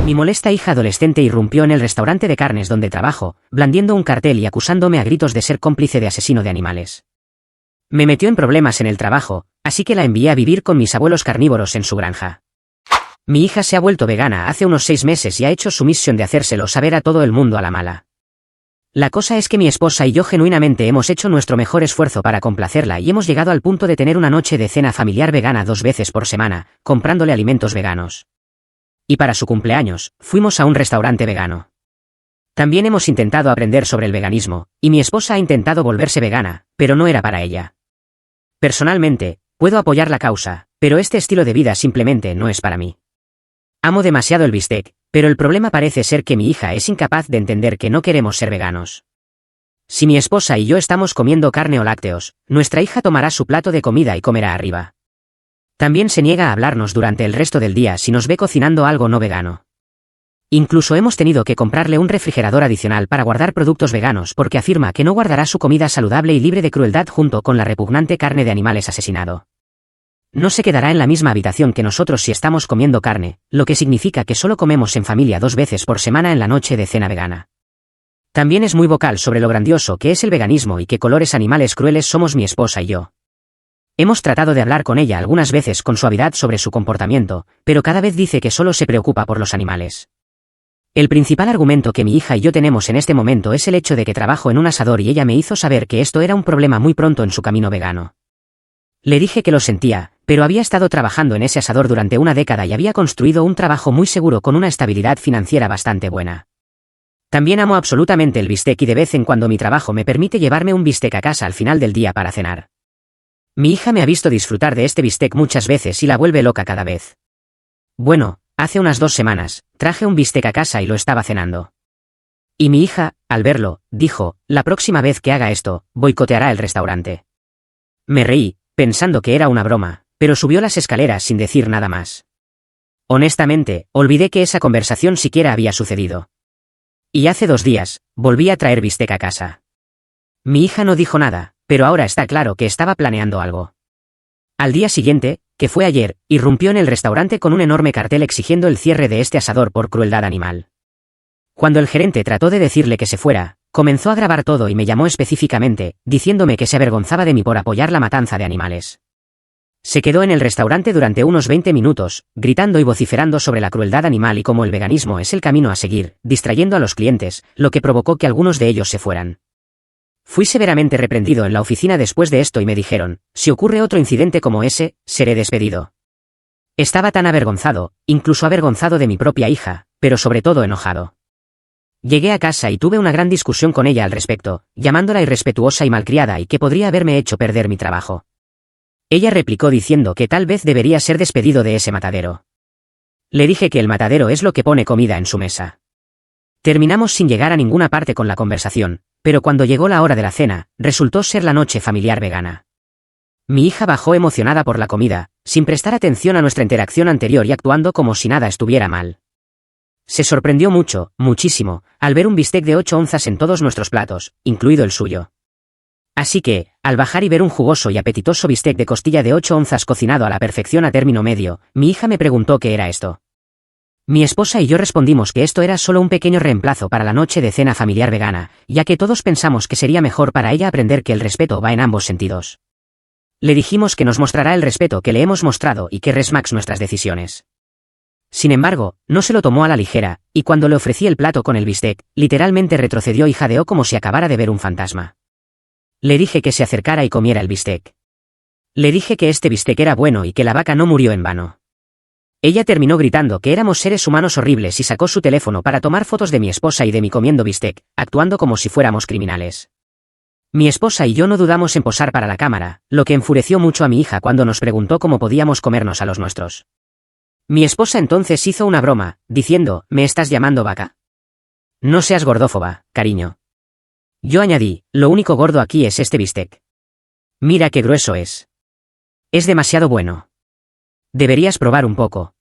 Mi molesta hija adolescente irrumpió en el restaurante de carnes donde trabajo, blandiendo un cartel y acusándome a gritos de ser cómplice de asesino de animales. Me metió en problemas en el trabajo, así que la envié a vivir con mis abuelos carnívoros en su granja. Mi hija se ha vuelto vegana hace unos 6 meses y ha hecho su misión de hacérselo saber a todo el mundo a la mala. La cosa es que mi esposa y yo genuinamente hemos hecho nuestro mejor esfuerzo para complacerla y hemos llegado al punto de tener una noche de cena familiar vegana 2 veces por semana, comprándole alimentos veganos. Y para su cumpleaños, fuimos a un restaurante vegano. También hemos intentado aprender sobre el veganismo, y mi esposa ha intentado volverse vegana, pero no era para ella. Personalmente, puedo apoyar la causa, pero este estilo de vida simplemente no es para mí. Amo demasiado el bistec, pero el problema parece ser que mi hija es incapaz de entender que no queremos ser veganos. Si mi esposa y yo estamos comiendo carne o lácteos, nuestra hija tomará su plato de comida y comerá arriba. También se niega a hablarnos durante el resto del día si nos ve cocinando algo no vegano. Incluso hemos tenido que comprarle un refrigerador adicional para guardar productos veganos porque afirma que no guardará su comida saludable y libre de crueldad junto con la repugnante carne de animales asesinado. No se quedará en la misma habitación que nosotros si estamos comiendo carne, lo que significa que solo comemos en familia 2 veces por semana en la noche de cena vegana. También es muy vocal sobre lo grandioso que es el veganismo y qué colores animales crueles somos mi esposa y yo. Hemos tratado de hablar con ella algunas veces con suavidad sobre su comportamiento, pero cada vez dice que solo se preocupa por los animales. El principal argumento que mi hija y yo tenemos en este momento es el hecho de que trabajo en un asador y ella me hizo saber que esto era un problema muy pronto en su camino vegano. Le dije que lo sentía, pero había estado trabajando en ese asador durante una década y había construido un trabajo muy seguro con una estabilidad financiera bastante buena. También amo absolutamente el bistec y de vez en cuando mi trabajo me permite llevarme un bistec a casa al final del día para cenar. Mi hija me ha visto disfrutar de este bistec muchas veces y la vuelve loca cada vez. Bueno, hace unas 2 semanas, traje un bistec a casa y lo estaba cenando. Y mi hija, al verlo, dijo, la próxima vez que haga esto, boicoteará el restaurante. Me reí, pensando que era una broma, pero subió las escaleras sin decir nada más. Honestamente, olvidé que esa conversación siquiera había sucedido. Y hace 2 días, volví a traer bistec a casa. Mi hija no dijo nada, pero ahora está claro que estaba planeando algo. Al día siguiente, que fue ayer, irrumpió en el restaurante con un enorme cartel exigiendo el cierre de este asador por crueldad animal. Cuando el gerente trató de decirle que se fuera, comenzó a grabar todo y me llamó específicamente, diciéndome que se avergonzaba de mí por apoyar la matanza de animales. Se quedó en el restaurante durante unos 20 minutos, gritando y vociferando sobre la crueldad animal y cómo el veganismo es el camino a seguir, distrayendo a los clientes, lo que provocó que algunos de ellos se fueran. Fui severamente reprendido en la oficina después de esto y me dijeron, si ocurre otro incidente como ese, seré despedido. Estaba tan avergonzado, incluso avergonzado de mi propia hija, pero sobre todo enojado. Llegué a casa y tuve una gran discusión con ella al respecto, llamándola irrespetuosa y malcriada y que podría haberme hecho perder mi trabajo. Ella replicó diciendo que tal vez debería ser despedido de ese matadero. Le dije que el matadero es lo que pone comida en su mesa. Terminamos sin llegar a ninguna parte con la conversación, pero cuando llegó la hora de la cena, resultó ser la noche familiar vegana. Mi hija bajó emocionada por la comida, sin prestar atención a nuestra interacción anterior y actuando como si nada estuviera mal. Se sorprendió mucho, muchísimo, al ver un bistec de 8 onzas en todos nuestros platos, incluido el suyo. Así que, al bajar y ver un jugoso y apetitoso bistec de costilla de 8 onzas cocinado a la perfección a término medio, mi hija me preguntó qué era esto. Mi esposa y yo respondimos que esto era solo un pequeño reemplazo para la noche de cena familiar vegana, ya que todos pensamos que sería mejor para ella aprender que el respeto va en ambos sentidos. Le dijimos que nos mostrará el respeto que le hemos mostrado y que respeta nuestras decisiones. Sin embargo, no se lo tomó a la ligera, y cuando le ofrecí el plato con el bistec, literalmente retrocedió y jadeó como si acabara de ver un fantasma. Le dije que se acercara y comiera el bistec. Le dije que este bistec era bueno y que la vaca no murió en vano. Ella terminó gritando que éramos seres humanos horribles y sacó su teléfono para tomar fotos de mi esposa y de mí comiendo bistec, actuando como si fuéramos criminales. Mi esposa y yo no dudamos en posar para la cámara, lo que enfureció mucho a mi hija cuando nos preguntó cómo podíamos comernos a los nuestros. Mi esposa entonces hizo una broma, diciendo, ¿me estás llamando vaca? No seas gordófoba, cariño. Yo añadí, lo único gordo aquí es este bistec. Mira qué grueso es. Es demasiado bueno. Deberías probar un poco.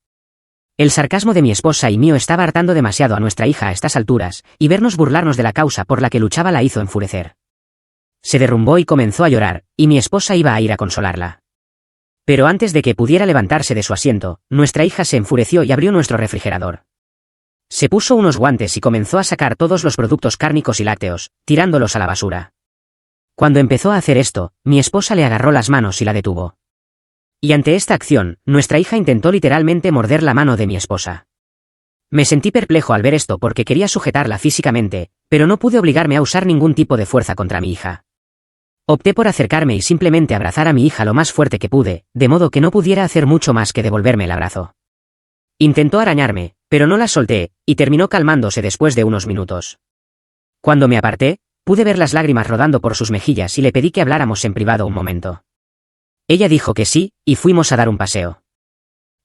El sarcasmo de mi esposa y mío estaba hartando demasiado a nuestra hija a estas alturas, y vernos burlarnos de la causa por la que luchaba la hizo enfurecer. Se derrumbó y comenzó a llorar, y mi esposa iba a ir a consolarla. Pero antes de que pudiera levantarse de su asiento, nuestra hija se enfureció y abrió nuestro refrigerador. Se puso unos guantes y comenzó a sacar todos los productos cárnicos y lácteos, tirándolos a la basura. Cuando empezó a hacer esto, mi esposa le agarró las manos y la detuvo. Y ante esta acción, nuestra hija intentó literalmente morder la mano de mi esposa. Me sentí perplejo al ver esto porque quería sujetarla físicamente, pero no pude obligarme a usar ningún tipo de fuerza contra mi hija. Opté por acercarme y simplemente abrazar a mi hija lo más fuerte que pude, de modo que no pudiera hacer mucho más que devolverme el abrazo. Intentó arañarme, pero no la solté, y terminó calmándose después de unos minutos. Cuando me aparté, pude ver las lágrimas rodando por sus mejillas y le pedí que habláramos en privado un momento. Ella dijo que sí, y fuimos a dar un paseo.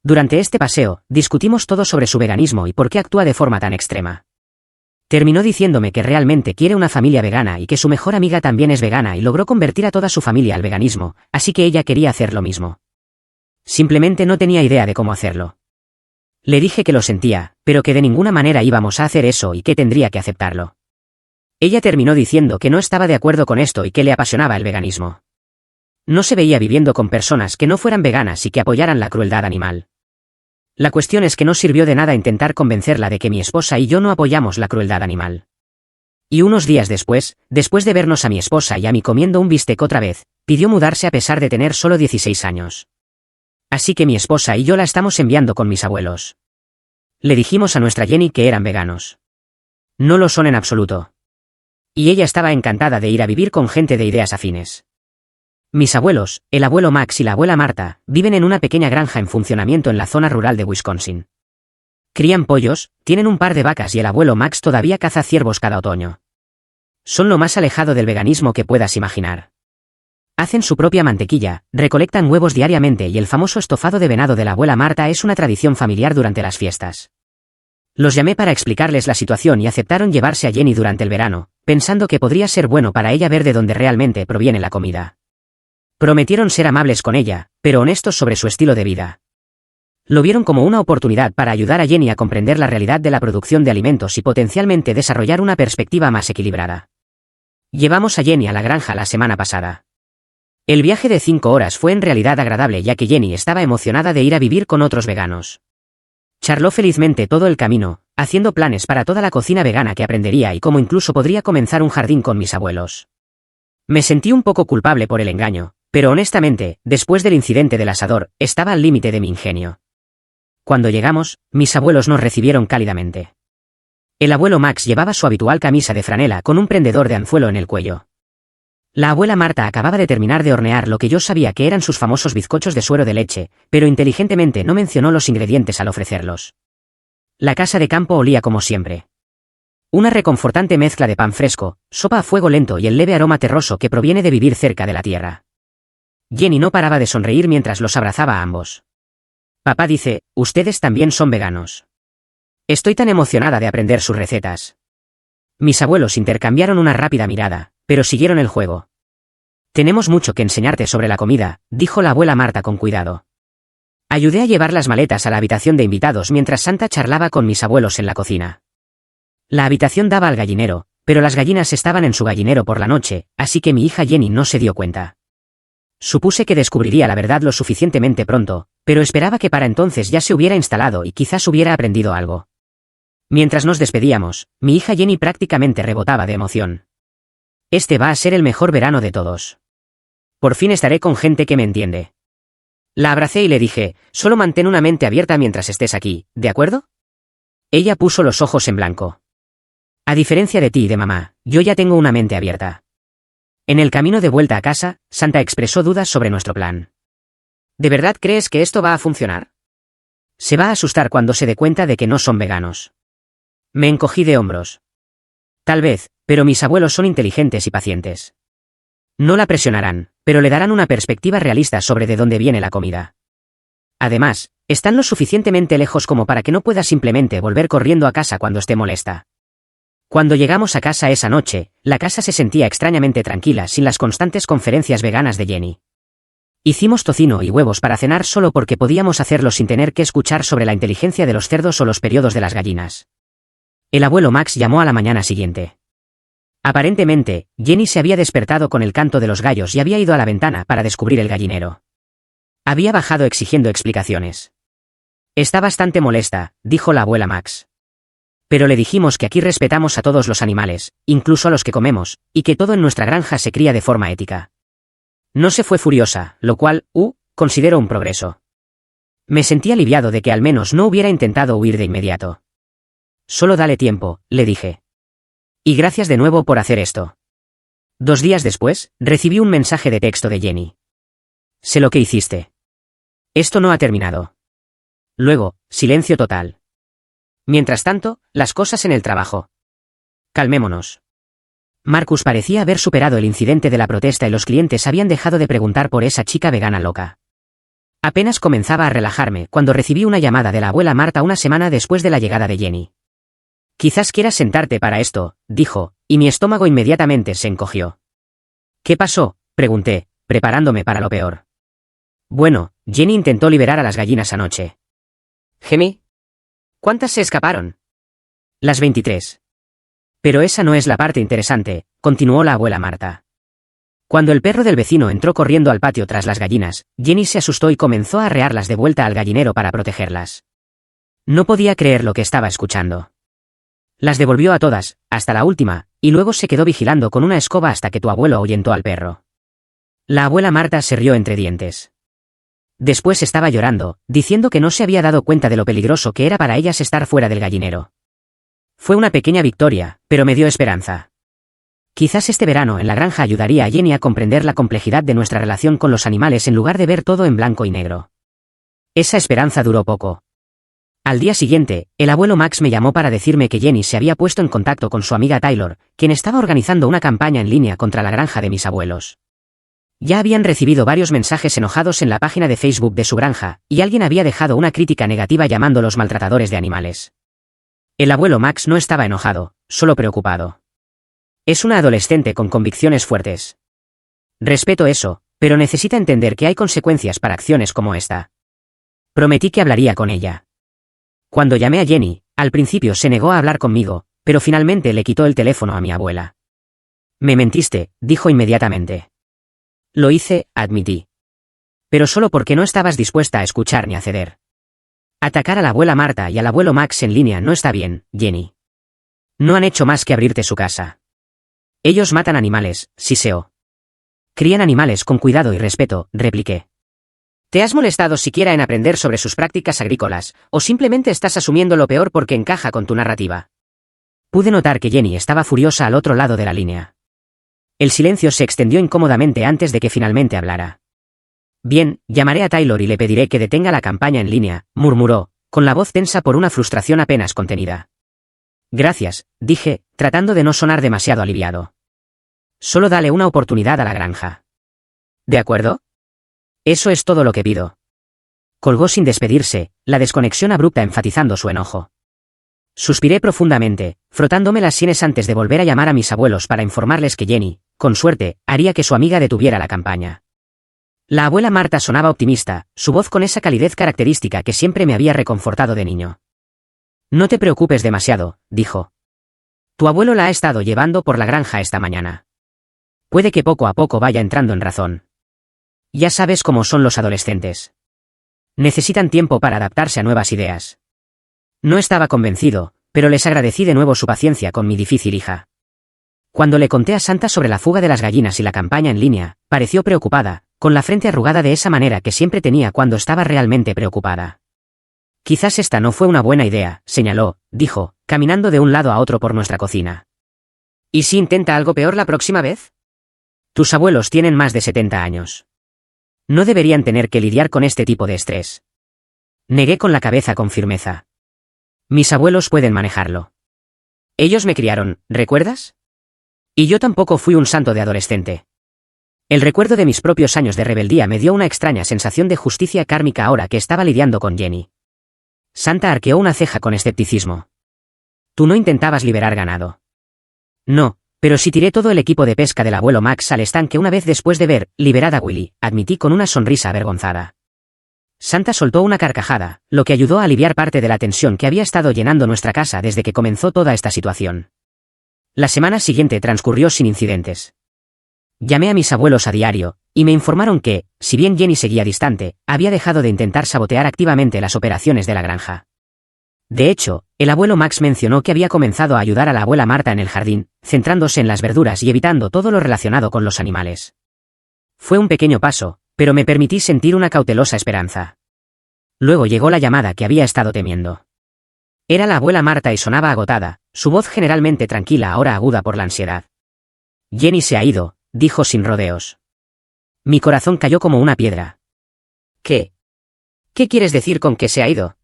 Durante este paseo, discutimos todo sobre su veganismo y por qué actúa de forma tan extrema. Terminó diciéndome que realmente quiere una familia vegana y que su mejor amiga también es vegana y logró convertir a toda su familia al veganismo, así que ella quería hacer lo mismo. Simplemente no tenía idea de cómo hacerlo. Le dije que lo sentía, pero que de ninguna manera íbamos a hacer eso y que tendría que aceptarlo. Ella terminó diciendo que no estaba de acuerdo con esto y que le apasionaba el veganismo. No se veía viviendo con personas que no fueran veganas y que apoyaran la crueldad animal. La cuestión es que no sirvió de nada intentar convencerla de que mi esposa y yo no apoyamos la crueldad animal. Y unos días después de vernos a mi esposa y a mí comiendo un bistec otra vez, pidió mudarse a pesar de tener solo 16 años. Así que mi esposa y yo la estamos enviando con mis abuelos. Le dijimos a nuestra Jenny que eran veganos. No lo son en absoluto. Y ella estaba encantada de ir a vivir con gente de ideas afines. Mis abuelos, el abuelo Max y la abuela Marta, viven en una pequeña granja en funcionamiento en la zona rural de Wisconsin. Crían pollos, tienen un par de vacas y el abuelo Max todavía caza ciervos cada otoño. Son lo más alejado del veganismo que puedas imaginar. Hacen su propia mantequilla, recolectan huevos diariamente y el famoso estofado de venado de la abuela Marta es una tradición familiar durante las fiestas. Los llamé para explicarles la situación y aceptaron llevarse a Jenny durante el verano, pensando que podría ser bueno para ella ver de dónde realmente proviene la comida. Prometieron ser amables con ella, pero honestos sobre su estilo de vida. Lo vieron como una oportunidad para ayudar a Jenny a comprender la realidad de la producción de alimentos y potencialmente desarrollar una perspectiva más equilibrada. Llevamos a Jenny a la granja la semana pasada. El viaje de 5 horas fue en realidad agradable ya que Jenny estaba emocionada de ir a vivir con otros veganos. Charló felizmente todo el camino, haciendo planes para toda la cocina vegana que aprendería y cómo incluso podría comenzar un jardín con mis abuelos. Me sentí un poco culpable por el engaño, pero honestamente, después del incidente del asador, estaba al límite de mi ingenio. Cuando llegamos, mis abuelos nos recibieron cálidamente. El abuelo Max llevaba su habitual camisa de franela con un prendedor de anzuelo en el cuello. La abuela Marta acababa de terminar de hornear lo que yo sabía que eran sus famosos bizcochos de suero de leche, pero inteligentemente no mencionó los ingredientes al ofrecerlos. La casa de campo olía como siempre. Una reconfortante mezcla de pan fresco, sopa a fuego lento y el leve aroma terroso que proviene de vivir cerca de la tierra. Jenny no paraba de sonreír mientras los abrazaba a ambos. Papá dice, ustedes también son veganos. Estoy tan emocionada de aprender sus recetas. Mis abuelos intercambiaron una rápida mirada, pero siguieron el juego. Tenemos mucho que enseñarte sobre la comida, dijo la abuela Marta con cuidado. Ayudé a llevar las maletas a la habitación de invitados mientras Santa charlaba con mis abuelos en la cocina. La habitación daba al gallinero, pero las gallinas estaban en su gallinero por la noche, así que mi hija Jenny no se dio cuenta. Supuse que descubriría la verdad lo suficientemente pronto, pero esperaba que para entonces ya se hubiera instalado y quizás hubiera aprendido algo. Mientras nos despedíamos, mi hija Jenny prácticamente rebotaba de emoción. Este va a ser el mejor verano de todos. Por fin estaré con gente que me entiende. La abracé y le dije, solo mantén una mente abierta mientras estés aquí, ¿de acuerdo? Ella puso los ojos en blanco. A diferencia de ti y de mamá, yo ya tengo una mente abierta. En el camino de vuelta a casa, Santa expresó dudas sobre nuestro plan. ¿De verdad crees que esto va a funcionar? Se va a asustar cuando se dé cuenta de que no son veganos. Me encogí de hombros. Tal vez, pero mis abuelos son inteligentes y pacientes. No la presionarán, pero le darán una perspectiva realista sobre de dónde viene la comida. Además, están lo suficientemente lejos como para que no pueda simplemente volver corriendo a casa cuando esté molesta. Cuando llegamos a casa esa noche, la casa se sentía extrañamente tranquila sin las constantes conferencias veganas de Jenny. Hicimos tocino y huevos para cenar solo porque podíamos hacerlo sin tener que escuchar sobre la inteligencia de los cerdos o los periodos de las gallinas. El abuelo Max llamó a la mañana siguiente. Aparentemente, Jenny se había despertado con el canto de los gallos y había ido a la ventana para descubrir el gallinero. Había bajado exigiendo explicaciones. Está bastante molesta, dijo la abuela Max. Pero le dijimos que aquí respetamos a todos los animales, incluso a los que comemos, y que todo en nuestra granja se cría de forma ética. No se fue furiosa, lo cual, considero un progreso. Me sentí aliviado de que al menos no hubiera intentado huir de inmediato. Solo dale tiempo, le dije. Y gracias de nuevo por hacer esto. 2 días después, recibí un mensaje de texto de Jenny. Sé lo que hiciste. Esto no ha terminado. Luego, silencio total. Mientras tanto, las cosas en el trabajo. Calmémonos. Marcus parecía haber superado el incidente de la protesta y los clientes habían dejado de preguntar por esa chica vegana loca. Apenas comenzaba a relajarme cuando recibí una llamada de la abuela Marta una semana después de la llegada de Jenny. Quizás quieras sentarte para esto, dijo, y mi estómago inmediatamente se encogió. ¿Qué pasó?, pregunté, preparándome para lo peor. Bueno, Jenny intentó liberar a las gallinas anoche. ¿Gemí? ¿Cuántas se escaparon? Las 23. Pero esa no es la parte interesante, continuó la abuela Marta. Cuando el perro del vecino entró corriendo al patio tras las gallinas, Jenny se asustó y comenzó a arrearlas de vuelta al gallinero para protegerlas. No podía creer lo que estaba escuchando. Las devolvió a todas, hasta la última, y luego se quedó vigilando con una escoba hasta que tu abuelo ahuyentó al perro. La abuela Marta se rió entre dientes. Después estaba llorando, diciendo que no se había dado cuenta de lo peligroso que era para ellas estar fuera del gallinero. Fue una pequeña victoria, pero me dio esperanza. Quizás este verano en la granja ayudaría a Jenny a comprender la complejidad de nuestra relación con los animales en lugar de ver todo en blanco y negro. Esa esperanza duró poco. Al día siguiente, el abuelo Max me llamó para decirme que Jenny se había puesto en contacto con su amiga Taylor, quien estaba organizando una campaña en línea contra la granja de mis abuelos. Ya habían recibido varios mensajes enojados en la página de Facebook de su granja, y alguien había dejado una crítica negativa llamándolos maltratadores de animales. El abuelo Max no estaba enojado, solo preocupado. Es una adolescente con convicciones fuertes. Respeto eso, pero necesita entender que hay consecuencias para acciones como esta. Prometí que hablaría con ella. Cuando llamé a Jenny, al principio se negó a hablar conmigo, pero finalmente le quitó el teléfono a mi abuela. Me mentiste, dijo inmediatamente. Lo hice, admití. Pero solo porque no estabas dispuesta a escuchar ni a ceder. Atacar a la abuela Marta y al abuelo Max en línea no está bien, Jenny. No han hecho más que abrirte su casa. Ellos matan animales, siseo. Crían animales con cuidado y respeto, repliqué. ¿Te has molestado siquiera en aprender sobre sus prácticas agrícolas, o simplemente estás asumiendo lo peor porque encaja con tu narrativa? Pude notar que Jenny estaba furiosa al otro lado de la línea. El silencio se extendió incómodamente antes de que finalmente hablara. Bien, llamaré a Taylor y le pediré que detenga la campaña en línea, murmuró, con la voz tensa por una frustración apenas contenida. Gracias, dije, tratando de no sonar demasiado aliviado. Solo dale una oportunidad a la granja. ¿De acuerdo? Eso es todo lo que pido. Colgó sin despedirse, la desconexión abrupta enfatizando su enojo. Suspiré profundamente, frotándome las sienes antes de volver a llamar a mis abuelos para informarles que Jenny, con suerte, haría que su amiga detuviera la campaña. La abuela Marta sonaba optimista, su voz con esa calidez característica que siempre me había reconfortado de niño. No te preocupes demasiado, dijo. Tu abuelo la ha estado llevando por la granja esta mañana. Puede que poco a poco vaya entrando en razón. Ya sabes cómo son los adolescentes. Necesitan tiempo para adaptarse a nuevas ideas. No estaba convencido, pero les agradecí de nuevo su paciencia con mi difícil hija. Cuando le conté a Santa sobre la fuga de las gallinas y la campaña en línea, pareció preocupada, con la frente arrugada de esa manera que siempre tenía cuando estaba realmente preocupada. Quizás esta no fue una buena idea, señaló, dijo, caminando de un lado a otro por nuestra cocina. ¿Y si intenta algo peor la próxima vez? Tus abuelos tienen más de 70 años. No deberían tener que lidiar con este tipo de estrés. Negué con la cabeza con firmeza. Mis abuelos pueden manejarlo. Ellos me criaron, ¿recuerdas? Y yo tampoco fui un santo de adolescente. El recuerdo de mis propios años de rebeldía me dio una extraña sensación de justicia kármica ahora que estaba lidiando con Jenny. Santa arqueó una ceja con escepticismo. Tú no intentabas liberar ganado. No, pero sí tiré todo el equipo de pesca del abuelo Max al estanque una vez después de ver liberar a Willy, admití con una sonrisa avergonzada. Santa soltó una carcajada, lo que ayudó a aliviar parte de la tensión que había estado llenando nuestra casa desde que comenzó toda esta situación. La semana siguiente transcurrió sin incidentes. Llamé a mis abuelos a diario, y me informaron que, si bien Jenny seguía distante, había dejado de intentar sabotear activamente las operaciones de la granja. De hecho, el abuelo Max mencionó que había comenzado a ayudar a la abuela Marta en el jardín, centrándose en las verduras y evitando todo lo relacionado con los animales. Fue un pequeño paso, pero me permití sentir una cautelosa esperanza. Luego llegó la llamada que había estado temiendo. Era la abuela Marta y sonaba agotada, su voz generalmente tranquila ahora aguda por la ansiedad. Jenny se ha ido, dijo sin rodeos. Mi corazón cayó como una piedra. ¿Qué? ¿Qué quieres decir con que se ha ido?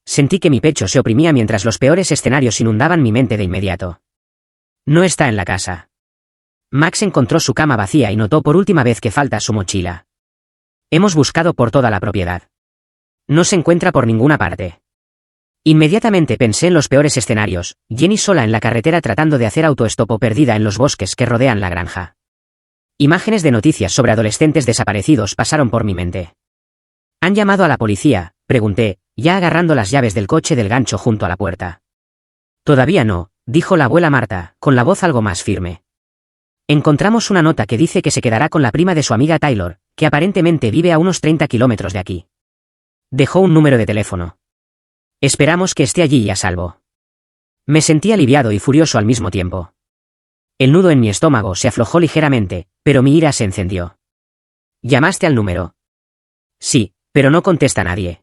Sentí que mi pecho se oprimía mientras los peores escenarios inundaban mi mente de inmediato. No está en la casa. Max encontró su cama vacía y notó por última vez que falta su mochila. Hemos buscado por toda la propiedad. No se encuentra por ninguna parte. Inmediatamente pensé en los peores escenarios, Jenny sola en la carretera tratando de hacer autoestop o perdida en los bosques que rodean la granja. Imágenes de noticias sobre adolescentes desaparecidos pasaron por mi mente. ¿Han llamado a la policía?, pregunté, ya agarrando las llaves del coche del gancho junto a la puerta. Todavía no, dijo la abuela Marta, con la voz algo más firme. Encontramos una nota que dice que se quedará con la prima de su amiga Taylor, que aparentemente vive a unos 30 kilómetros de aquí. Dejó un número de teléfono. Esperamos que esté allí y a salvo. Me sentí aliviado y furioso al mismo tiempo. El nudo en mi estómago se aflojó ligeramente, pero mi ira se encendió. ¿Llamaste al número? Sí, pero no contesta nadie.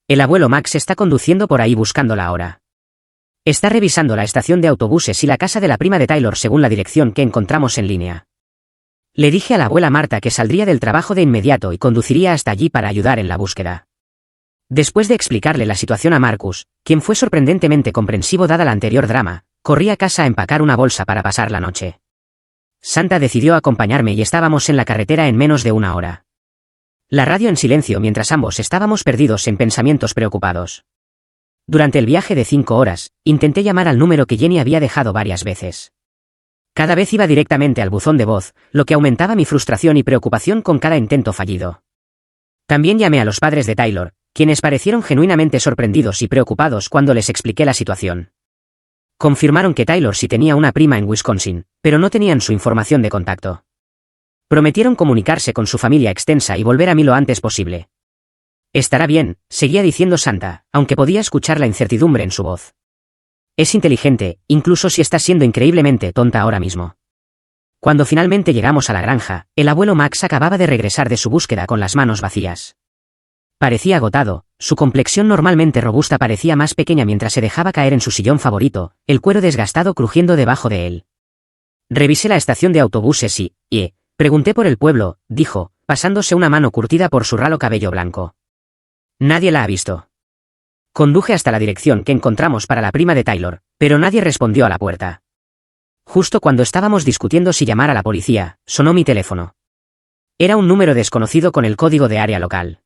El abuelo Max está conduciendo por ahí buscándola ahora. Está revisando la estación de autobuses y la casa de la prima de Taylor según la dirección que encontramos en línea. Le dije a la abuela Marta que saldría del trabajo de inmediato y conduciría hasta allí para ayudar en la búsqueda. Después de explicarle la situación a Marcus, quien fue sorprendentemente comprensivo dada la anterior drama, corrí a casa a empacar una bolsa para pasar la noche. Santa decidió acompañarme y estábamos en la carretera en menos de una hora. La radio en silencio mientras ambos estábamos perdidos en pensamientos preocupados. Durante el viaje de 5 horas, intenté llamar al número que Jenny había dejado varias veces. Cada vez iba directamente al buzón de voz, lo que aumentaba mi frustración y preocupación con cada intento fallido. También llamé a los padres de Taylor, quienes parecieron genuinamente sorprendidos y preocupados cuando les expliqué la situación. Confirmaron que Taylor sí tenía una prima en Wisconsin, pero no tenían su información de contacto. Prometieron comunicarse con su familia extensa y volver a mí lo antes posible. Estará bien, seguía diciendo Santa, aunque podía escuchar la incertidumbre en su voz. Es inteligente, incluso si está siendo increíblemente tonta ahora mismo. Cuando finalmente llegamos a la granja, el abuelo Max acababa de regresar de su búsqueda con las manos vacías. Parecía agotado, su complexión normalmente robusta parecía más pequeña mientras se dejaba caer en su sillón favorito, el cuero desgastado crujiendo debajo de él. Revisé la estación de autobuses y pregunté por el pueblo, dijo, pasándose una mano curtida por su ralo cabello blanco. Nadie la ha visto. Conduje hasta la dirección que encontramos para la prima de Taylor, pero nadie respondió a la puerta. Justo cuando estábamos discutiendo si llamar a la policía, sonó mi teléfono. Era un número desconocido con el código de área local.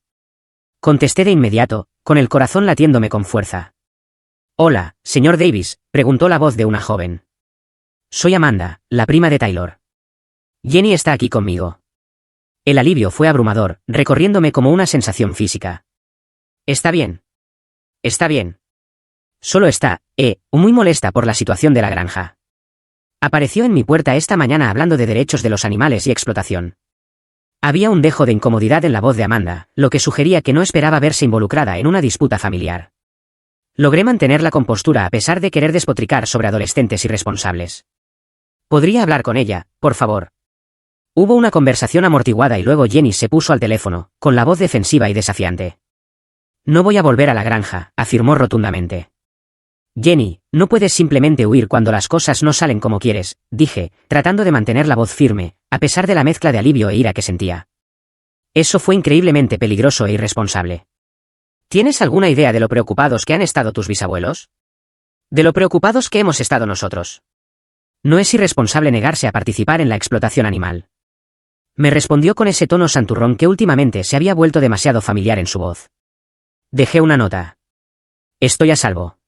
Contesté de inmediato, con el corazón latiéndome con fuerza. Hola, señor Davis, preguntó la voz de una joven. Soy Amanda, la prima de Taylor. Jenny está aquí conmigo. El alivio fue abrumador, recorriéndome como una sensación física. Está bien. Está bien. Solo está, muy molesta por la situación de la granja. Apareció en mi puerta esta mañana hablando de derechos de los animales y explotación. Había un dejo de incomodidad en la voz de Amanda, lo que sugería que no esperaba verse involucrada en una disputa familiar. Logré mantener la compostura a pesar de querer despotricar sobre adolescentes irresponsables. ¿Podría hablar con ella, por favor? Hubo una conversación amortiguada y luego Jenny se puso al teléfono, con la voz defensiva y desafiante. No voy a volver a la granja, afirmó rotundamente. Jenny, no puedes simplemente huir cuando las cosas no salen como quieres, dije, tratando de mantener la voz firme, a pesar de la mezcla de alivio e ira que sentía. Eso fue increíblemente peligroso e irresponsable. ¿Tienes alguna idea de lo preocupados que han estado tus bisabuelos? De lo preocupados que hemos estado nosotros. No es irresponsable negarse a participar en la explotación animal. Me respondió con ese tono santurrón que últimamente se había vuelto demasiado familiar en su voz. Dejé una nota. Estoy a salvo.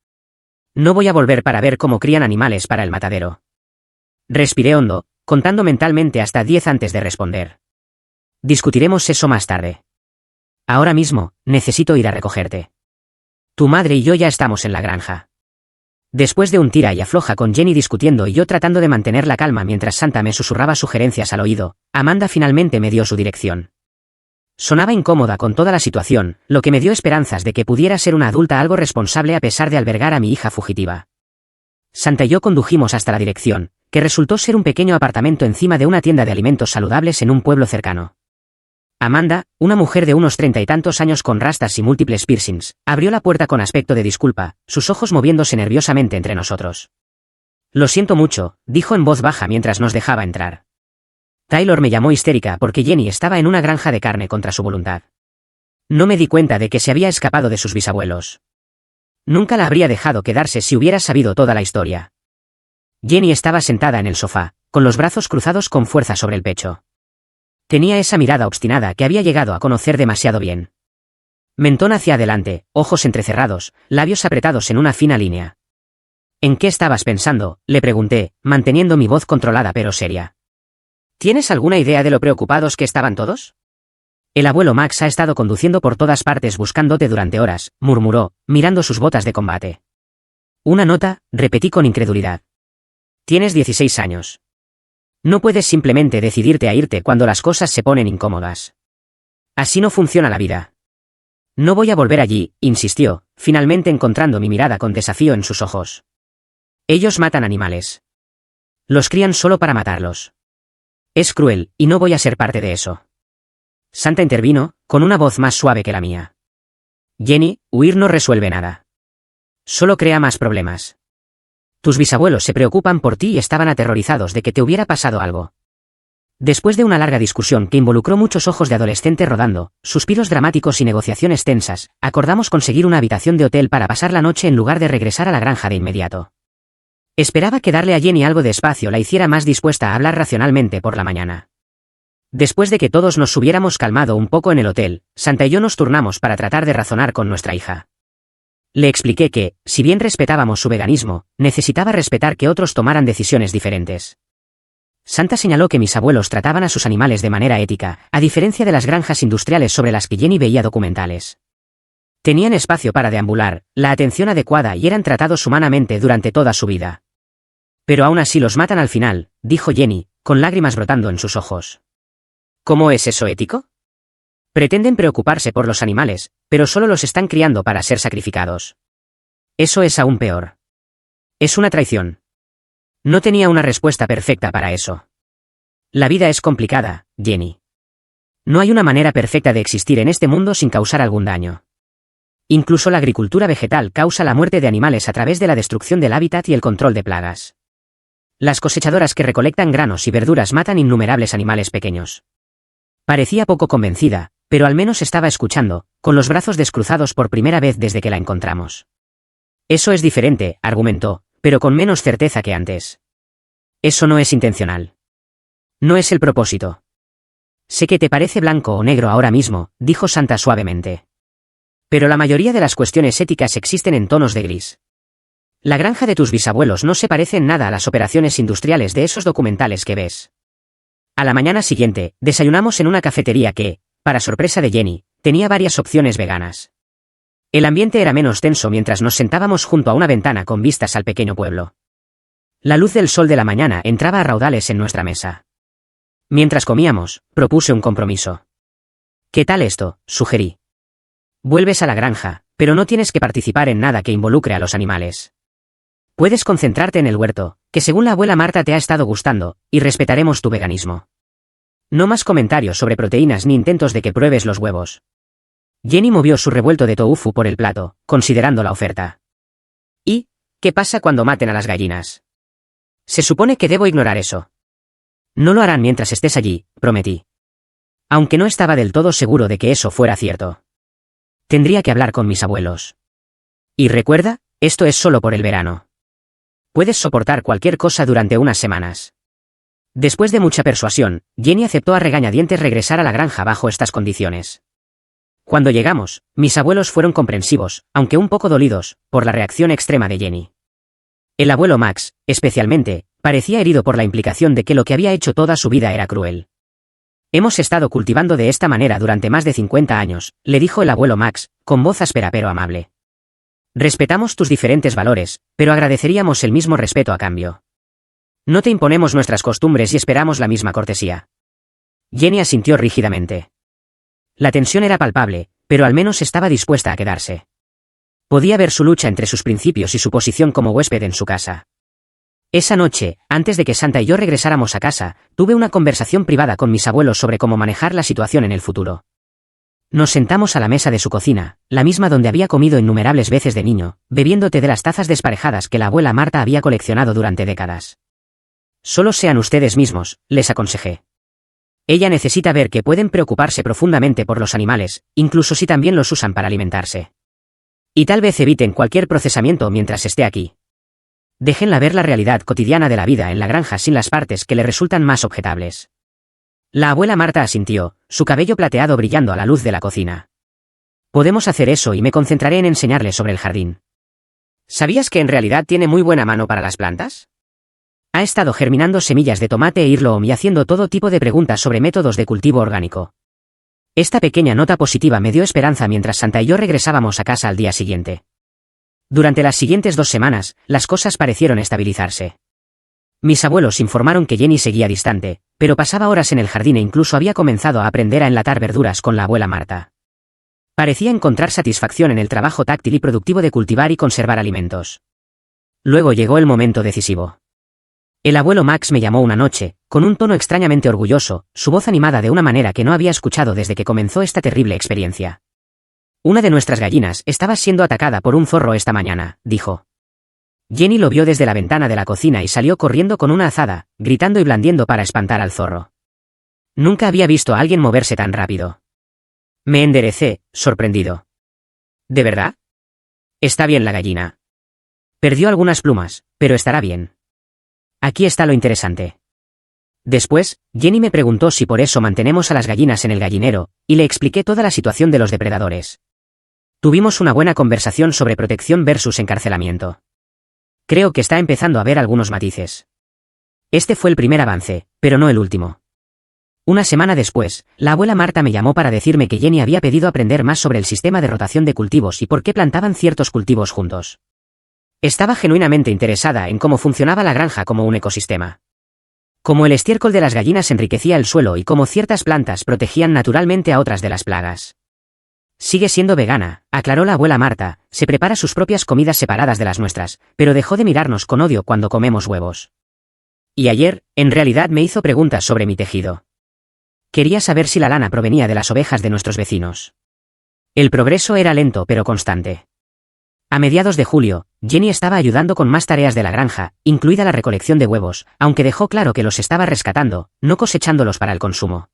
No voy a volver para ver cómo crían animales para el matadero. Respiré hondo, contando mentalmente hasta 10 antes de responder. Discutiremos eso más tarde. Ahora mismo, necesito ir a recogerte. Tu madre y yo ya estamos en la granja. Después de un tira y afloja con Jenny discutiendo y yo tratando de mantener la calma mientras Santa me susurraba sugerencias al oído, Amanda finalmente me dio su dirección. Sonaba incómoda con toda la situación, lo que me dio esperanzas de que pudiera ser una adulta algo responsable a pesar de albergar a mi hija fugitiva. Santa y yo condujimos hasta la dirección, que resultó ser un pequeño apartamento encima de una tienda de alimentos saludables en un pueblo cercano. Amanda, una mujer de unos 30 y tantos años con rastas y múltiples piercings, abrió la puerta con aspecto de disculpa, sus ojos moviéndose nerviosamente entre nosotros. Lo siento mucho, dijo en voz baja mientras nos dejaba entrar. Taylor me llamó histérica porque Jenny estaba en una granja de carne contra su voluntad. No me di cuenta de que se había escapado de sus bisabuelos. Nunca la habría dejado quedarse si hubiera sabido toda la historia. Jenny estaba sentada en el sofá, con los brazos cruzados con fuerza sobre el pecho. Tenía esa mirada obstinada que había llegado a conocer demasiado bien. Mentón hacia adelante, ojos entrecerrados, labios apretados en una fina línea. ¿En qué estabas pensando?, le pregunté, manteniendo mi voz controlada pero seria. ¿Tienes alguna idea de lo preocupados que estaban todos? El abuelo Max ha estado conduciendo por todas partes buscándote durante horas, murmuró, mirando sus botas de combate. Una nota, repetí con incredulidad. Tienes 16 años. No puedes simplemente decidirte a irte cuando las cosas se ponen incómodas. Así no funciona la vida. No voy a volver allí, insistió, finalmente encontrando mi mirada con desafío en sus ojos. Ellos matan animales. Los crían solo para matarlos. Es cruel, y no voy a ser parte de eso. Santa intervino, con una voz más suave que la mía. Jenny, huir no resuelve nada. Solo crea más problemas. Tus bisabuelos se preocupan por ti y estaban aterrorizados de que te hubiera pasado algo. Después de una larga discusión que involucró muchos ojos de adolescente rodando, suspiros dramáticos y negociaciones tensas, acordamos conseguir una habitación de hotel para pasar la noche en lugar de regresar a la granja de inmediato. Esperaba que darle a Jenny algo de espacio la hiciera más dispuesta a hablar racionalmente por la mañana. Después de que todos nos hubiéramos calmado un poco en el hotel, Santa y yo nos turnamos para tratar de razonar con nuestra hija. Le expliqué que, si bien respetábamos su veganismo, necesitaba respetar que otros tomaran decisiones diferentes. Santa señaló que mis abuelos trataban a sus animales de manera ética, a diferencia de las granjas industriales sobre las que Jenny veía documentales. Tenían espacio para deambular, la atención adecuada y eran tratados humanamente durante toda su vida. Pero aún así los matan al final, dijo Jenny, con lágrimas brotando en sus ojos. ¿Cómo es eso ético? Pretenden preocuparse por los animales, pero solo los están criando para ser sacrificados. Eso es aún peor. Es una traición. No tenía una respuesta perfecta para eso. La vida es complicada, Jenny. No hay una manera perfecta de existir en este mundo sin causar algún daño. Incluso la agricultura vegetal causa la muerte de animales a través de la destrucción del hábitat y el control de plagas. Las cosechadoras que recolectan granos y verduras matan innumerables animales pequeños. Parecía poco convencida, pero al menos estaba escuchando, con los brazos descruzados por primera vez desde que la encontramos. Eso es diferente, argumentó, pero con menos certeza que antes. Eso no es intencional. No es el propósito. Sé que te parece blanco o negro ahora mismo, dijo Santa suavemente. Pero la mayoría de las cuestiones éticas existen en tonos de gris. La granja de tus bisabuelos no se parece en nada a las operaciones industriales de esos documentales que ves. A la mañana siguiente, desayunamos en una cafetería que, para sorpresa de Jenny, tenía varias opciones veganas. El ambiente era menos tenso mientras nos sentábamos junto a una ventana con vistas al pequeño pueblo. La luz del sol de la mañana entraba a raudales en nuestra mesa. Mientras comíamos, propuse un compromiso. ¿Qué tal esto?, sugerí. Vuelves a la granja, pero no tienes que participar en nada que involucre a los animales. Puedes concentrarte en el huerto, que según la abuela Marta te ha estado gustando, y respetaremos tu veganismo. No más comentarios sobre proteínas ni intentos de que pruebes los huevos. Jenny movió su revuelto de tofu por el plato, considerando la oferta. ¿Y qué pasa cuando maten a las gallinas? Se supone que debo ignorar eso. No lo harán mientras estés allí, prometí. Aunque no estaba del todo seguro de que eso fuera cierto. Tendría que hablar con mis abuelos. Y recuerda, esto es solo por el verano. Puedes soportar cualquier cosa durante unas semanas. Después de mucha persuasión, Jenny aceptó a regañadientes regresar a la granja bajo estas condiciones. Cuando llegamos, mis abuelos fueron comprensivos, aunque un poco dolidos, por la reacción extrema de Jenny. El abuelo Max, especialmente, parecía herido por la implicación de que lo que había hecho toda su vida era cruel. Hemos estado cultivando de esta manera durante más de 50 años, le dijo el abuelo Max, con voz áspera pero amable. Respetamos tus diferentes valores, pero agradeceríamos el mismo respeto a cambio. No te imponemos nuestras costumbres y esperamos la misma cortesía. Jenny asintió rígidamente. La tensión era palpable, pero al menos estaba dispuesta a quedarse. Podía ver su lucha entre sus principios y su posición como huésped en su casa. Esa noche, antes de que Santa y yo regresáramos a casa, tuve una conversación privada con mis abuelos sobre cómo manejar la situación en el futuro. Nos sentamos a la mesa de su cocina, la misma donde había comido innumerables veces de niño, bebiendo té de las tazas desparejadas que la abuela Marta había coleccionado durante décadas. Solo sean ustedes mismos, les aconsejé. Ella necesita ver que pueden preocuparse profundamente por los animales, incluso si también los usan para alimentarse. Y tal vez eviten cualquier procesamiento mientras esté aquí. Déjenla ver la realidad cotidiana de la vida en la granja sin las partes que le resultan más objetables. La abuela Marta asintió, su cabello plateado brillando a la luz de la cocina. Podemos hacer eso y me concentraré en enseñarle sobre el jardín. ¿Sabías que en realidad tiene muy buena mano para las plantas? Ha estado germinando semillas de tomate e earloom y haciendo todo tipo de preguntas sobre métodos de cultivo orgánico. Esta pequeña nota positiva me dio esperanza mientras Santa y yo regresábamos a casa al día siguiente. Durante las siguientes 2 semanas, las cosas parecieron estabilizarse. Mis abuelos informaron que Jenny seguía distante, pero pasaba horas en el jardín e incluso había comenzado a aprender a enlatar verduras con la abuela Marta. Parecía encontrar satisfacción en el trabajo táctil y productivo de cultivar y conservar alimentos. Luego llegó el momento decisivo. El abuelo Max me llamó una noche, con un tono extrañamente orgulloso, su voz animada de una manera que no había escuchado desde que comenzó esta terrible experiencia. Una de nuestras gallinas estaba siendo atacada por un zorro esta mañana, dijo. Jenny lo vio desde la ventana de la cocina y salió corriendo con una azada, gritando y blandiendo para espantar al zorro. Nunca había visto a alguien moverse tan rápido. Me enderecé, sorprendido. ¿De verdad? Está bien la gallina. Perdió algunas plumas, pero estará bien. Aquí está lo interesante. Después, Jenny me preguntó si por eso mantenemos a las gallinas en el gallinero, y le expliqué toda la situación de los depredadores. Tuvimos una buena conversación sobre protección versus encarcelamiento. Creo que está empezando a ver algunos matices. Este fue el primer avance, pero no el último. Una semana después, la abuela Marta me llamó para decirme que Jenny había pedido aprender más sobre el sistema de rotación de cultivos y por qué plantaban ciertos cultivos juntos. Estaba genuinamente interesada en cómo funcionaba la granja como un ecosistema. Cómo el estiércol de las gallinas enriquecía el suelo y cómo ciertas plantas protegían naturalmente a otras de las plagas. Sigue siendo vegana, aclaró la abuela Marta, se prepara sus propias comidas separadas de las nuestras, pero dejó de mirarnos con odio cuando comemos huevos. Y ayer, en realidad me hizo preguntas sobre mi tejido. Quería saber si la lana provenía de las ovejas de nuestros vecinos. El progreso era lento pero constante. A mediados de julio, Jenny estaba ayudando con más tareas de la granja, incluida la recolección de huevos, aunque dejó claro que los estaba rescatando, no cosechándolos para el consumo.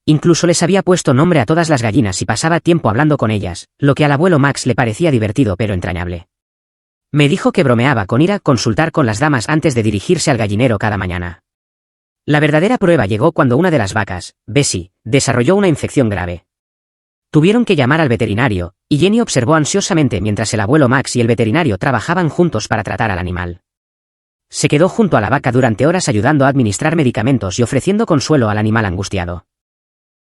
Incluso les había puesto nombre a todas las gallinas y pasaba tiempo hablando con ellas, lo que al abuelo Max le parecía divertido pero entrañable. Me dijo que bromeaba con ir a consultar con las damas antes de dirigirse al gallinero cada mañana. La verdadera prueba llegó cuando una de las vacas, Bessie, desarrolló una infección grave. Tuvieron que llamar al veterinario, y Jenny observó ansiosamente mientras el abuelo Max y el veterinario trabajaban juntos para tratar al animal. Se quedó junto a la vaca durante horas ayudando a administrar medicamentos y ofreciendo consuelo al animal angustiado.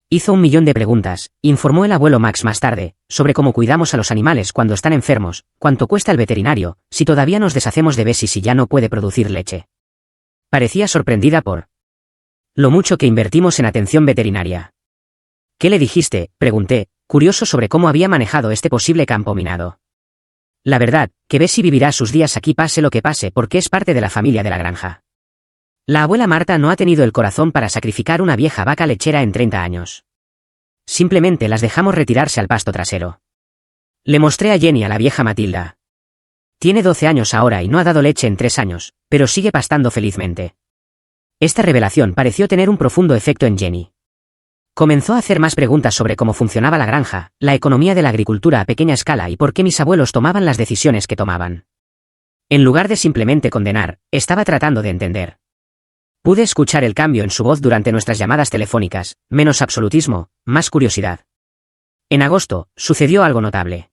Hizo 1.000.000 de preguntas, informó el abuelo Max más tarde, sobre cómo cuidamos a los animales cuando están enfermos, cuánto cuesta el veterinario, si todavía nos deshacemos de Bessie si ya no puede producir leche. Parecía sorprendida por lo mucho que invertimos en atención veterinaria. ¿Qué le dijiste?, pregunté, curioso sobre cómo había manejado este posible campo minado. La verdad, que Bessie vivirá sus días aquí pase lo que pase porque es parte de la familia de la granja. La abuela Marta no ha tenido el corazón para sacrificar una vieja vaca lechera en 30 años. Simplemente las dejamos retirarse al pasto trasero. Le mostré a Jenny a la vieja Matilda. Tiene 12 años ahora y no ha dado leche en 3 años, pero sigue pastando felizmente. Esta revelación pareció tener un profundo efecto en Jenny. Comenzó a hacer más preguntas sobre cómo funcionaba la granja, la economía de la agricultura a pequeña escala y por qué mis abuelos tomaban las decisiones que tomaban. En lugar de simplemente condenar, estaba tratando de entender. Pude escuchar el cambio en su voz durante nuestras llamadas telefónicas, menos absolutismo, más curiosidad. En agosto, sucedió algo notable.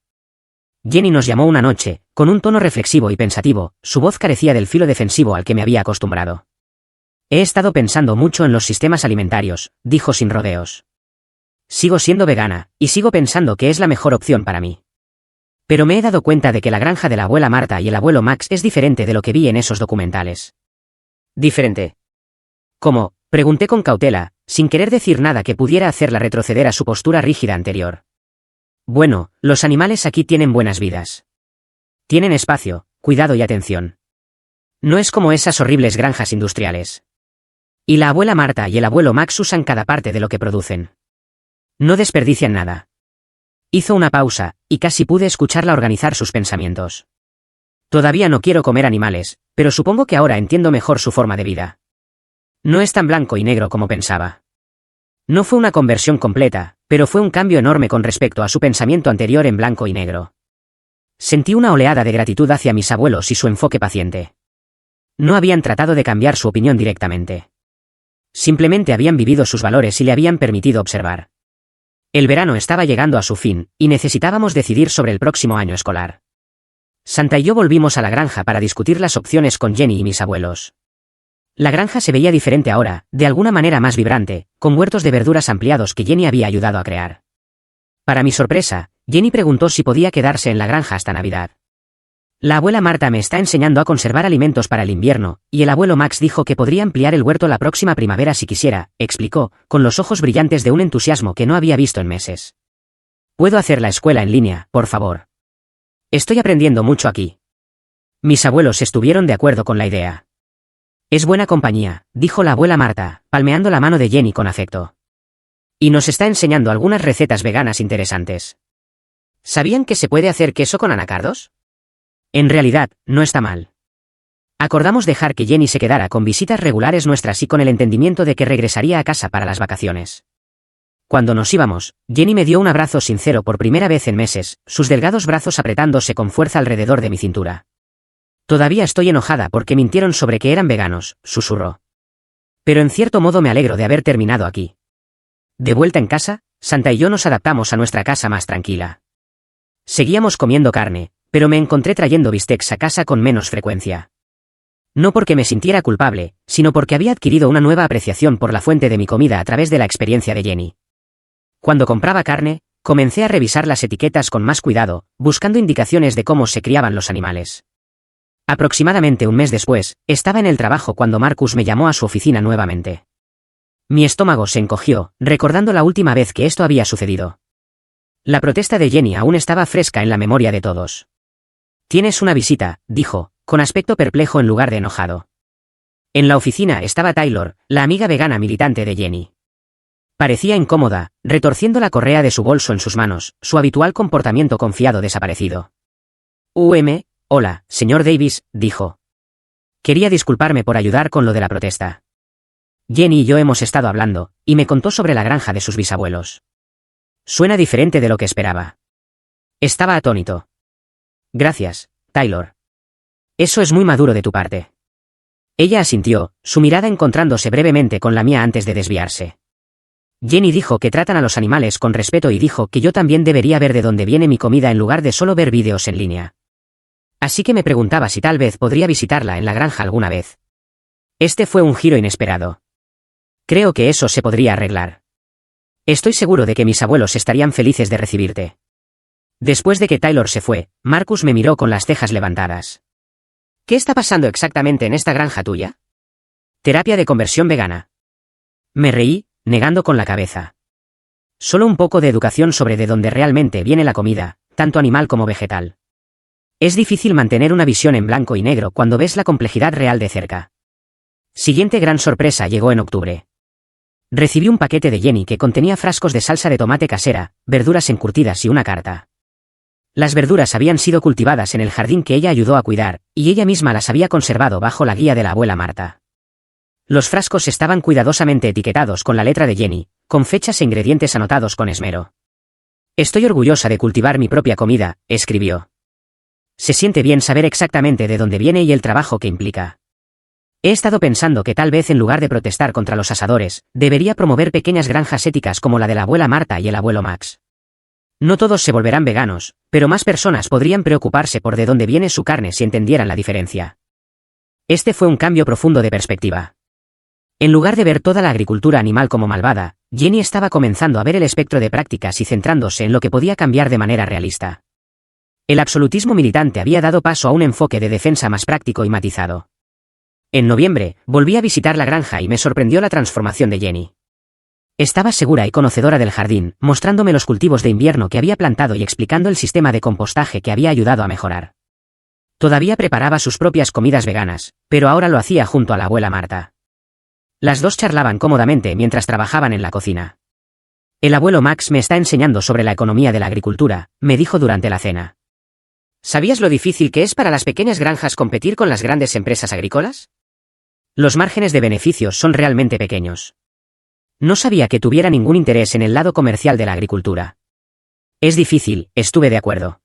Jenny nos llamó una noche, con un tono reflexivo y pensativo, su voz carecía del filo defensivo al que me había acostumbrado. He estado pensando mucho en los sistemas alimentarios, dijo sin rodeos. Sigo siendo vegana, y sigo pensando que es la mejor opción para mí. Pero me he dado cuenta de que la granja de la abuela Marta y el abuelo Max es diferente de lo que vi en esos documentales. ¿Diferente? ¿Cómo? Pregunté con cautela, sin querer decir nada que pudiera hacerla retroceder a su postura rígida anterior. Bueno, los animales aquí tienen buenas vidas. Tienen espacio, cuidado y atención. No es como esas horribles granjas industriales. Y la abuela Marta y el abuelo Max usan cada parte de lo que producen. No desperdician nada. Hizo una pausa, y casi pude escucharla organizar sus pensamientos. Todavía no quiero comer animales, pero supongo que ahora entiendo mejor su forma de vida. No es tan blanco y negro como pensaba. No fue una conversión completa, pero fue un cambio enorme con respecto a su pensamiento anterior en blanco y negro. Sentí una oleada de gratitud hacia mis abuelos y su enfoque paciente. No habían tratado de cambiar su opinión directamente. Simplemente habían vivido sus valores y le habían permitido observar. El verano estaba llegando a su fin, y necesitábamos decidir sobre el próximo año escolar. Santa y yo volvimos a la granja para discutir las opciones con Jenny y mis abuelos. La granja se veía diferente ahora, de alguna manera más vibrante, con huertos de verduras ampliados que Jenny había ayudado a crear. Para mi sorpresa, Jenny preguntó si podía quedarse en la granja hasta Navidad. La abuela Marta me está enseñando a conservar alimentos para el invierno, y el abuelo Max dijo que podría ampliar el huerto la próxima primavera si quisiera, explicó, con los ojos brillantes de un entusiasmo que no había visto en meses. ¿Puedo hacer la escuela en línea, por favor? Estoy aprendiendo mucho aquí. Mis abuelos estuvieron de acuerdo con la idea. Es buena compañía, dijo la abuela Marta, palmeando la mano de Jenny con afecto. Y nos está enseñando algunas recetas veganas interesantes. ¿Sabían que se puede hacer queso con anacardos? En realidad, no está mal. Acordamos dejar que Jenny se quedara con visitas regulares nuestras y con el entendimiento de que regresaría a casa para las vacaciones. Cuando nos íbamos, Jenny me dio un abrazo sincero por primera vez en meses, sus delgados brazos apretándose con fuerza alrededor de mi cintura. Todavía estoy enojada porque mintieron sobre que eran veganos, susurró. Pero en cierto modo me alegro de haber terminado aquí. De vuelta en casa, Santa y yo nos adaptamos a nuestra casa más tranquila. Seguíamos comiendo carne, pero me encontré trayendo bistecs a casa con menos frecuencia. No porque me sintiera culpable, sino porque había adquirido una nueva apreciación por la fuente de mi comida a través de la experiencia de Jenny. Cuando compraba carne, comencé a revisar las etiquetas con más cuidado, buscando indicaciones de cómo se criaban los animales. Aproximadamente un mes después, estaba en el trabajo cuando Marcus me llamó a su oficina nuevamente. Mi estómago se encogió, recordando la última vez que esto había sucedido. La protesta de Jenny aún estaba fresca en la memoria de todos. «Tienes una visita», dijo, con aspecto perplejo en lugar de enojado. En la oficina estaba Taylor, la amiga vegana militante de Jenny. Parecía incómoda, retorciendo la correa de su bolso en sus manos, su habitual comportamiento confiado desaparecido. Hola, señor Davis, dijo. Quería disculparme por ayudar con lo de la protesta. Jenny y yo hemos estado hablando, y me contó sobre la granja de sus bisabuelos. Suena diferente de lo que esperaba. Estaba atónito. Gracias, Taylor. Eso es muy maduro de tu parte. Ella asintió, su mirada encontrándose brevemente con la mía antes de desviarse. Jenny dijo que tratan a los animales con respeto y dijo que yo también debería ver de dónde viene mi comida en lugar de solo ver vídeos en línea. Así que me preguntaba si tal vez podría visitarla en la granja alguna vez. Este fue un giro inesperado. Creo que eso se podría arreglar. Estoy seguro de que mis abuelos estarían felices de recibirte. Después de que Taylor se fue, Marcus me miró con las cejas levantadas. ¿Qué está pasando exactamente en esta granja tuya? Terapia de conversión vegana. Me reí, negando con la cabeza. Solo un poco de educación sobre de dónde realmente viene la comida, tanto animal como vegetal. Es difícil mantener una visión en blanco y negro cuando ves la complejidad real de cerca. Siguiente gran sorpresa llegó en octubre. Recibí un paquete de Jenny que contenía frascos de salsa de tomate casera, verduras encurtidas y una carta. Las verduras habían sido cultivadas en el jardín que ella ayudó a cuidar, y ella misma las había conservado bajo la guía de la abuela Marta. Los frascos estaban cuidadosamente etiquetados con la letra de Jenny, con fechas e ingredientes anotados con esmero. Estoy orgullosa de cultivar mi propia comida, escribió. Se siente bien saber exactamente de dónde viene y el trabajo que implica. He estado pensando que tal vez en lugar de protestar contra los asadores, debería promover pequeñas granjas éticas como la de la abuela Marta y el abuelo Max. No todos se volverán veganos, pero más personas podrían preocuparse por de dónde viene su carne si entendieran la diferencia. Este fue un cambio profundo de perspectiva. En lugar de ver toda la agricultura animal como malvada, Jenny estaba comenzando a ver el espectro de prácticas y centrándose en lo que podía cambiar de manera realista. El absolutismo militante había dado paso a un enfoque de defensa más práctico y matizado. En noviembre, volví a visitar la granja y me sorprendió la transformación de Jenny. Estaba segura y conocedora del jardín, mostrándome los cultivos de invierno que había plantado y explicando el sistema de compostaje que había ayudado a mejorar. Todavía preparaba sus propias comidas veganas, pero ahora lo hacía junto a la abuela Marta. Las dos charlaban cómodamente mientras trabajaban en la cocina. El abuelo Max me está enseñando sobre la economía de la agricultura, me dijo durante la cena. ¿Sabías lo difícil que es para las pequeñas granjas competir con las grandes empresas agrícolas? Los márgenes de beneficios son realmente pequeños. No sabía que tuviera ningún interés en el lado comercial de la agricultura. Es difícil, estuve de acuerdo.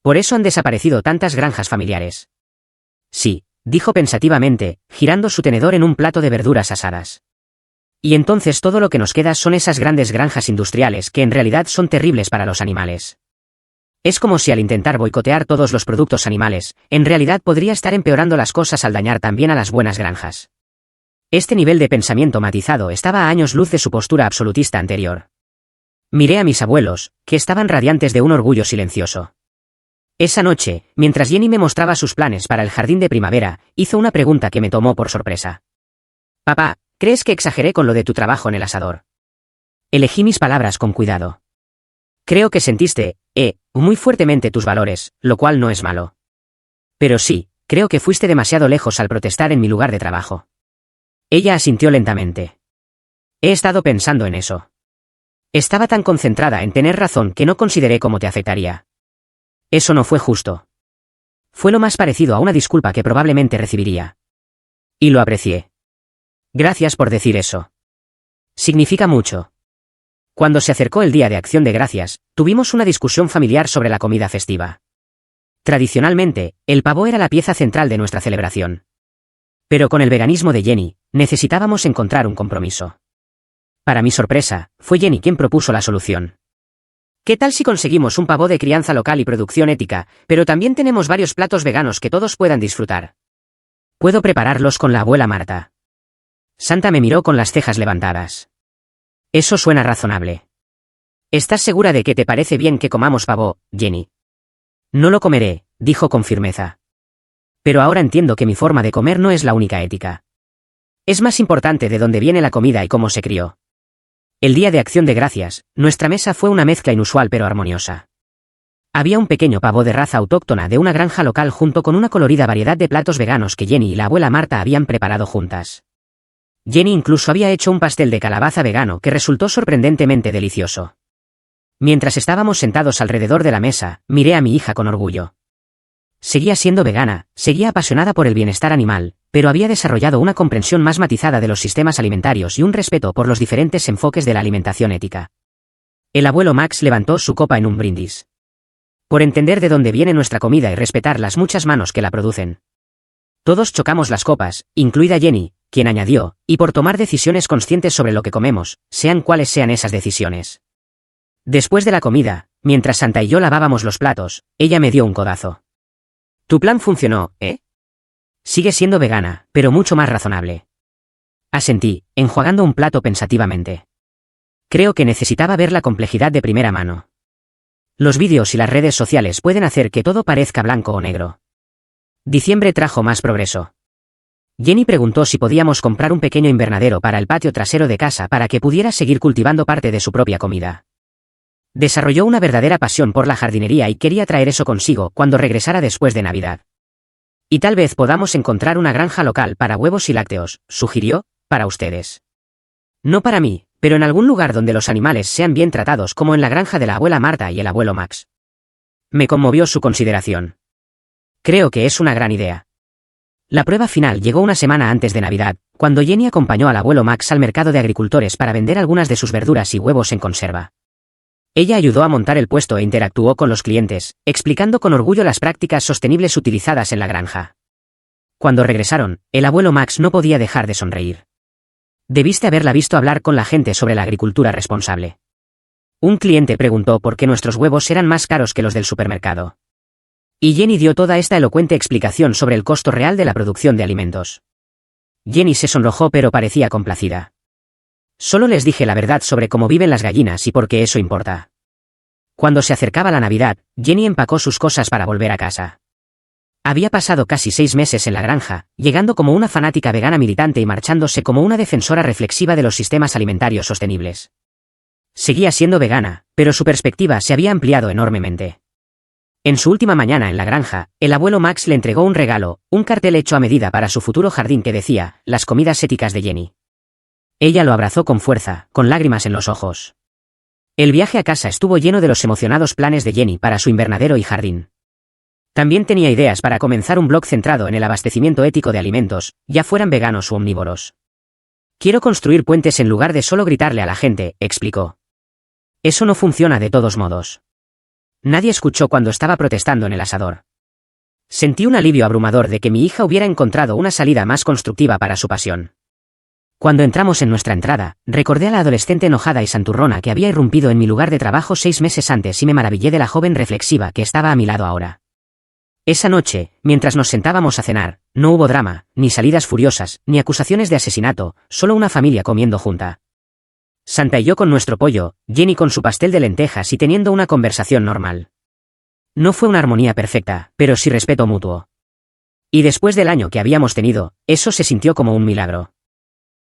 Por eso han desaparecido tantas granjas familiares. Sí, dijo pensativamente, girando su tenedor en un plato de verduras asadas. Y entonces todo lo que nos queda son esas grandes granjas industriales que en realidad son terribles para los animales. Es como si al intentar boicotear todos los productos animales, en realidad podría estar empeorando las cosas al dañar también a las buenas granjas. Este nivel de pensamiento matizado estaba a años luz de su postura absolutista anterior. Miré a mis abuelos, que estaban radiantes de un orgullo silencioso. Esa noche, mientras Jenny me mostraba sus planes para el jardín de primavera, hizo una pregunta que me tomó por sorpresa. Papá, ¿crees que exageré con lo de tu trabajo en el asador? Elegí mis palabras con cuidado. Creo que sentiste, muy fuertemente tus valores, lo cual no es malo. Pero sí, creo que fuiste demasiado lejos al protestar en mi lugar de trabajo. Ella asintió lentamente. He estado pensando en eso. Estaba tan concentrada en tener razón que no consideré cómo te afectaría. Eso no fue justo. Fue lo más parecido a una disculpa que probablemente recibiría. Y lo aprecié. Gracias por decir eso. Significa mucho. Cuando se acercó el Día de Acción de Gracias, tuvimos una discusión familiar sobre la comida festiva. Tradicionalmente, el pavo era la pieza central de nuestra celebración. Pero con el veganismo de Jenny, necesitábamos encontrar un compromiso. Para mi sorpresa, fue Jenny quien propuso la solución. ¿Qué tal si conseguimos un pavo de crianza local y producción ética, pero también tenemos varios platos veganos que todos puedan disfrutar? Puedo prepararlos con la abuela Marta. Santa me miró con las cejas levantadas. Eso suena razonable. ¿Estás segura de que te parece bien que comamos pavo, Jenny? No lo comeré, dijo con firmeza. Pero ahora entiendo que mi forma de comer no es la única ética. Es más importante de dónde viene la comida y cómo se crió. El Día de Acción de Gracias, nuestra mesa fue una mezcla inusual pero armoniosa. Había un pequeño pavo de raza autóctona de una granja local junto con una colorida variedad de platos veganos que Jenny y la abuela Marta habían preparado juntas. Jenny incluso había hecho un pastel de calabaza vegano que resultó sorprendentemente delicioso. Mientras estábamos sentados alrededor de la mesa, miré a mi hija con orgullo. Seguía siendo vegana, seguía apasionada por el bienestar animal, pero había desarrollado una comprensión más matizada de los sistemas alimentarios y un respeto por los diferentes enfoques de la alimentación ética. El abuelo Max levantó su copa en un brindis. Por entender de dónde viene nuestra comida y respetar las muchas manos que la producen. Todos chocamos las copas, incluida Jenny, quien añadió, y por tomar decisiones conscientes sobre lo que comemos, sean cuales sean esas decisiones. Después de la comida, mientras Santa y yo lavábamos los platos, ella me dio un codazo. Tu plan funcionó, ¿eh? Sigue siendo vegana, pero mucho más razonable. Asentí, enjuagando un plato pensativamente. Creo que necesitaba ver la complejidad de primera mano. Los vídeos y las redes sociales pueden hacer que todo parezca blanco o negro. Diciembre trajo más progreso. Jenny preguntó si podíamos comprar un pequeño invernadero para el patio trasero de casa para que pudiera seguir cultivando parte de su propia comida. Desarrolló una verdadera pasión por la jardinería y quería traer eso consigo cuando regresara después de Navidad. Y tal vez podamos encontrar una granja local para huevos y lácteos, sugirió, para ustedes. No para mí, pero en algún lugar donde los animales sean bien tratados como en la granja de la abuela Marta y el abuelo Max. Me conmovió su consideración. Creo que es una gran idea. La prueba final llegó una semana antes de Navidad, cuando Jenny acompañó al abuelo Max al mercado de agricultores para vender algunas de sus verduras y huevos en conserva. Ella ayudó a montar el puesto e interactuó con los clientes, explicando con orgullo las prácticas sostenibles utilizadas en la granja. Cuando regresaron, el abuelo Max no podía dejar de sonreír. Debiste haberla visto hablar con la gente sobre la agricultura responsable. Un cliente preguntó por qué nuestros huevos eran más caros que los del supermercado. Y Jenny dio toda esta elocuente explicación sobre el costo real de la producción de alimentos. Jenny se sonrojó pero parecía complacida. Solo les dije la verdad sobre cómo viven las gallinas y por qué eso importa. Cuando se acercaba la Navidad, Jenny empacó sus cosas para volver a casa. Había pasado casi 6 meses en la granja, llegando como una fanática vegana militante y marchándose como una defensora reflexiva de los sistemas alimentarios sostenibles. Seguía siendo vegana, pero su perspectiva se había ampliado enormemente. En su última mañana en la granja, el abuelo Max le entregó un regalo, un cartel hecho a medida para su futuro jardín que decía, las comidas éticas de Jenny. Ella lo abrazó con fuerza, con lágrimas en los ojos. El viaje a casa estuvo lleno de los emocionados planes de Jenny para su invernadero y jardín. También tenía ideas para comenzar un blog centrado en el abastecimiento ético de alimentos, ya fueran veganos u omnívoros. Quiero construir puentes en lugar de solo gritarle a la gente, explicó. Eso no funciona de todos modos. Nadie escuchó cuando estaba protestando en el asador. Sentí un alivio abrumador de que mi hija hubiera encontrado una salida más constructiva para su pasión. Cuando entramos en nuestra entrada, recordé a la adolescente enojada y santurrona que había irrumpido en mi lugar de trabajo 6 meses antes y me maravillé de la joven reflexiva que estaba a mi lado ahora. Esa noche, mientras nos sentábamos a cenar, no hubo drama, ni salidas furiosas, ni acusaciones de asesinato, solo una familia comiendo junta. Santa y yo con nuestro pollo, Jenny con su pastel de lentejas y teniendo una conversación normal. No fue una armonía perfecta, pero sí respeto mutuo. Y después del año que habíamos tenido, eso se sintió como un milagro.